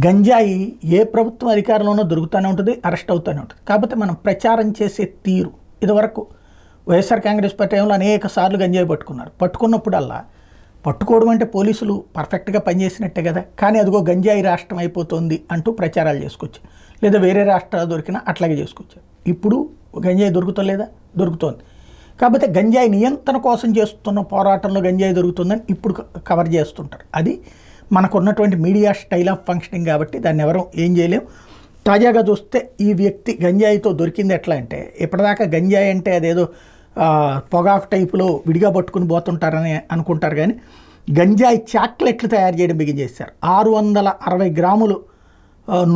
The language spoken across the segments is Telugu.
గంజాయి ఏ ప్రభుత్వం అధికారంలోనో దొరుకుతూనే ఉంటుంది, అరెస్ట్ అవుతూనే ఉంటుంది. కాకపోతే మనం ప్రచారం చేసే తీరు, ఇదివరకు వైఎస్ఆర్ కాంగ్రెస్ పార్టీ టైంలో అనేక సార్లు గంజాయి పట్టుకున్నారు. పట్టుకున్నప్పుడల్లా పట్టుకోవడం అంటే పోలీసులు పర్ఫెక్ట్గా పనిచేసినట్టే కదా, కానీ అదిగో గంజాయి రాష్ట్రం అయిపోతుంది అంటూ ప్రచారాలు చేసుకొచ్చారు. లేదా వేరే రాష్ట్రాలు దొరికినా అట్లాగే చేసుకొచ్చారు. ఇప్పుడు గంజాయి దొరుకుతలేదా? దొరుకుతోంది. కాకపోతే గంజాయి నియంత్రణ కోసం చేస్తున్న పోరాటంలో గంజాయి దొరుకుతుందని ఇప్పుడు కవర్ చేస్తుంటారు. అది మనకు ఉన్నటువంటి మీడియా స్టైల్ ఆఫ్ ఫంక్షనింగ్ కాబట్టి దాన్ని ఎవరు ఏం చేయలేం. తాజాగా చూస్తే ఈ వ్యక్తి గంజాయితో దొరికింది ఎట్లా అంటే, ఇప్పటిదాకా గంజాయి అంటే అదేదో పొగాకు టైపులో విడిగా పట్టుకుని పోతుంటారని అనుకుంటారు, కానీ గంజాయి చాక్లెట్లు తయారు చేయడం బిగించేశారు. 660 గ్రాములు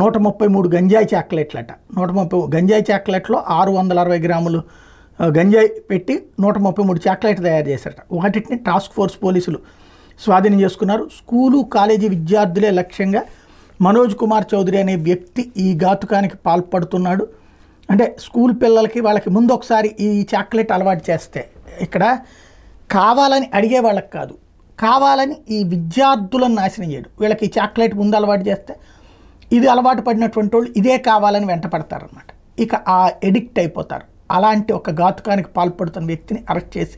133 గంజాయి చాక్లెట్లట. 130 గంజాయి చాక్లెట్లో 660 గ్రాములు గంజాయి పెట్టి 133 చాక్లెట్లు తయారు చేశారట. వాటిని టాస్క్ ఫోర్స్ పోలీసులు స్వాధీనం చేసుకున్నారు. స్కూలు కాలేజీ విద్యార్థులే లక్ష్యంగా మనోజ్ కుమార్ చౌదరి అనే వ్యక్తి ఈ ఘాతుకానికి పాల్పడుతున్నాడు. అంటే స్కూల్ పిల్లలకి వాళ్ళకి ముందు ఒకసారి ఈ చాక్లెట్ అలవాటు చేస్తే, ఇక్కడ కావాలని అడిగే వాళ్ళకి కాదు, కావాలని ఈ విద్యార్థులను నాశనం చేయడు. వీళ్ళకి ఈ చాక్లెట్ ముందు అలవాటు చేస్తే ఇది అలవాటు పడినటువంటి వాళ్ళు ఇదే కావాలని వెంట పడతారనమాట. ఇక ఆ ఎడిక్ట్ అయిపోతారు. అలాంటి ఒక ఘాతుకానికి పాల్పడుతున్న వ్యక్తిని అరెస్ట్ చేసి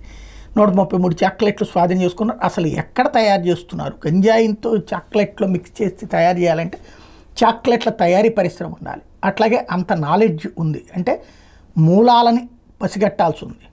133 చాక్లెట్లు స్వాధీనం చేసుకున్నారు. అసలు ఎక్కడ తయారు చేస్తున్నారు? గంజాయితో చాక్లెట్లో మిక్స్ చేసి తయారు చేయాలంటే చాక్లెట్ల తయారీ పరిశ్రమ ఉండాలి. అట్లాగే అంత నాలెడ్జ్ ఉంది అంటే మూలాలని పసిగట్టాల్సి ఉంది.